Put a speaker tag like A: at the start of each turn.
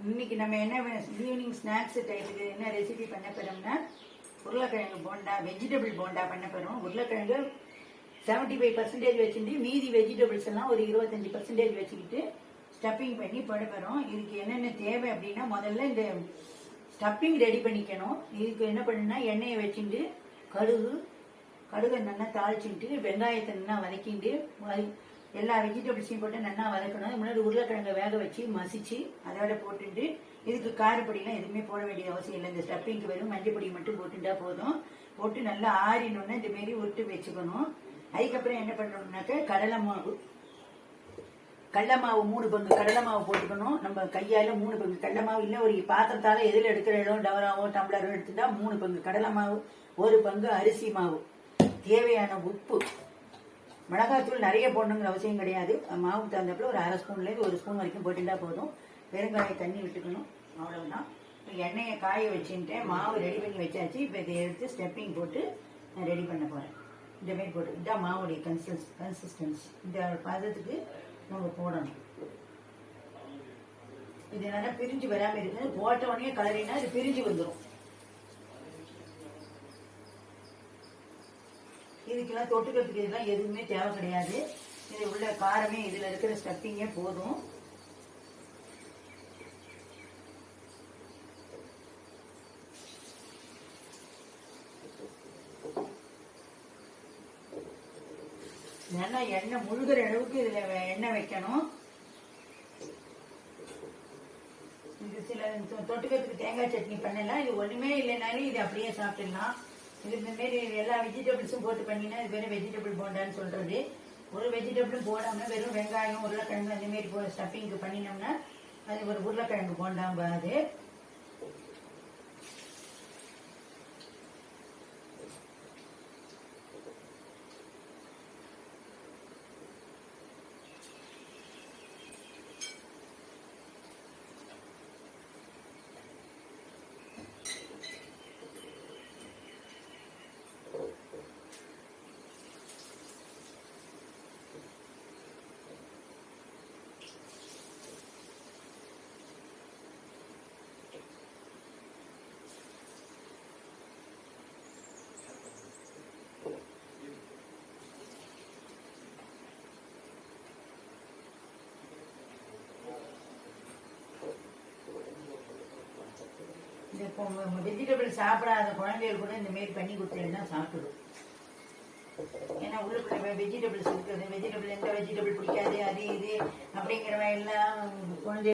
A: இன்னைக்கு நம்ம என்ன ஈவினிங் ஸ்நாக்ஸ் டைமுக்கு என்ன ரெசிபி பண்ண போறோம்னா உருளைக்கிழங்கு போண்டா, வெஜிடபிள் போண்டா பண்ண போறோம். உருளைக்கிழங்கு 75% வச்சுட்டு மீதி வெஜிடபிள்ஸ் எல்லாம் ஒரு 25% வச்சுக்கிட்டு ஸ்டப்பிங் பண்ணி போட போறோம். இதுக்கு என்னென்ன தேவை அப்படின்னா, முதல்ல இந்த ஸ்டப்பிங் ரெடி பண்ணிக்கணும். இதுக்கு என்ன பண்ணுன்னா, எண்ணெயை வச்சுட்டு கடுகை நல்லா தாளிச்சுட்டு, வெங்காயத்தை நல்லா வதக்கிட்டு, எல்லா வெஜிடபிள்ஸையும் போட்டு நல்லா வதக்கணும். முன்னாடி உருளைக்கிழங்கை வேக வச்சு மசிச்சு அதோட போட்டுட்டு, இதுக்கு காரப்பொடியெல்லாம் எதுவுமே போட வேண்டிய அவசியம் இல்லை. இந்த ஸ்டப்பிங்க்கு வெறும் மஞ்சள் பொடி மட்டும் போட்டுட்டா போதும். போட்டு நல்லா ஆறினோன்னா இந்த மாரி உருட்டு வச்சுக்கணும். அதுக்கப்புறம் என்ன பண்ணணும்னாக்க, கடலை மாவு 3 பங்கு கடலை மாவு போட்டுக்கணும். நம்ம கையால 3 பங்கு கடலை மாவு, இல்லை ஒரு பாத்திரத்தால எதில் எடுக்கிற இடம் டவராவோ டம்ளரோ எடுத்துட்டா 3 பங்கு கடலை மாவு, 1 பங்கு அரிசி மாவு, தேவையான உப்பு, மிளகாத்தூள் நிறைய போடணுங்கிற அவசியம் கிடையாது. மாவுக்கு தகுந்தப்பல ஒரு 1/2 ஸ்பூன்லேருந்து 1 ஸ்பூன் வரைக்கும் போட்டுட்டா போதும். பெருங்காய தண்ணி விட்டுக்கணும், அவ்வளவுதான். இப்போ எண்ணெயை காய வச்சுட்டு மாவு ரெடி பண்ணி வச்சாச்சு. இப்போ இதை எடுத்து ஸ்டெப்பிங் போட்டு நான் ரெடி பண்ண போகிறேன். இந்த மாதிரி போட்டு இதான் மாவுடைய கன்சிஸ்டன்சி. இந்த பதத்துக்கு நம்ம போடணும். இது நல்லா பிரிஞ்சு வராமல் இருக்குது. போட்ட உடனே கலரினா இது பிரிஞ்சு வந்துடும். இதுக்கெல்லாம் தொட்டுக்கிறதுக்கு இதெல்லாம் எதுவுமே தேவை கிடையாது. இது உள்ள காரமே இதுல இருக்கிற ஸ்டப்பிங்கே போதும். நல்லா எண்ணெய் முழுகிற அளவுக்கு இதுல எண்ணெய் வைக்கணும். இது சில தொட்டுக்கிறதுக்கு தேங்காய் சட்னி பண்ணலாம். இது ஒண்ணுமே இல்லைனாலும் இது அப்படியே சாப்பிடலாம். இது இந்த மாரி எல்லா வெஜிடபிள்ஸும் போட்டு பண்ணினா இது பேர் வெஜிடபிள் போண்டான்னு சொல்றது. ஒரு வெஜிடபிளும் போடாம வெறும் வெங்காயம், உருளைக்கிழங்கு அந்த மாரி ஸ்டப்பிங்க்கு பண்ணினோம்னா அது ஒரு உருளைக்கிழங்கு போண்டாம்பாது. இப்போ வெஜிடபிள் சாப்பிடாத குழந்தைகள் கூட இந்த மாரி பண்ணி கொடுத்தீங்கன்னா சாப்பிடும். ஏன்னா உள்ளுக்குள்ள வெஜிடபிள்ஸ் இருக்குது. வெஜிடபிள் எந்த வெஜிடபிள் பிடிக்காது, அது இது அப்படிங்கிறவ எல்லாம் குழந்தை